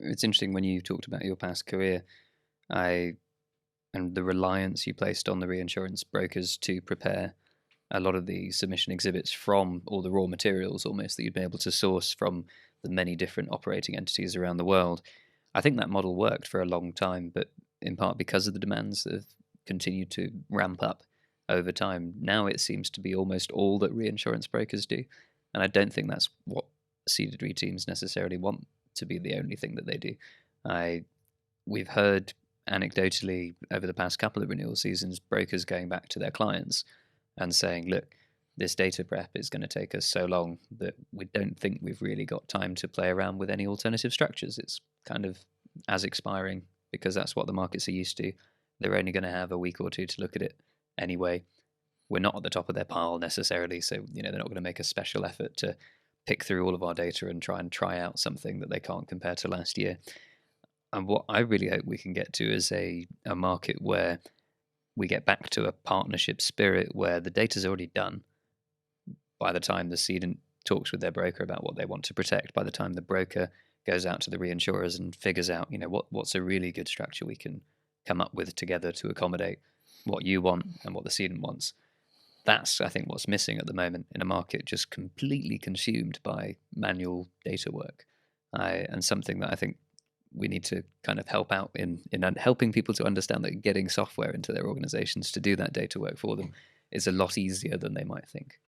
it's interesting when you talked about your past career, I and the reliance you placed on the reinsurance brokers to prepare a lot of the submission exhibits from all the raw materials almost that you'd been able to source from the many different operating entities around the world. I think that model worked for a long time, but in part because of the demands that have continued to ramp up over time. Now it seems to be almost all that reinsurance brokers do, and I don't think that's what ceded re teams necessarily want to be the only thing that they do. I We've heard anecdotally over the past couple of renewal seasons brokers going back to their clients and saying, look, this data prep is going to take us so long that we don't think we've really got time to play around with any alternative structures. It's kind of as expiring because that's what the markets are used to. They're only going to have a week or two to look at it anyway. We're not at the top of their pile necessarily, so they're not going to make a special effort to pick through all of our data and try out something that they can't compare to last year. And what I really hope we can get to is a market where we get back to a partnership spirit where the data's already done by the time the cedent talks with their broker about what they want to protect, by the time the broker goes out to the reinsurers and figures out, what's a really good structure we can come up with together to accommodate what you want and what the cedent wants. That's, I think, what's missing at the moment in a market just completely consumed by manual data work. And something that I think we need to kind of help out in helping people to understand that getting software into their organizations to do that data work for them is a lot easier than they might think.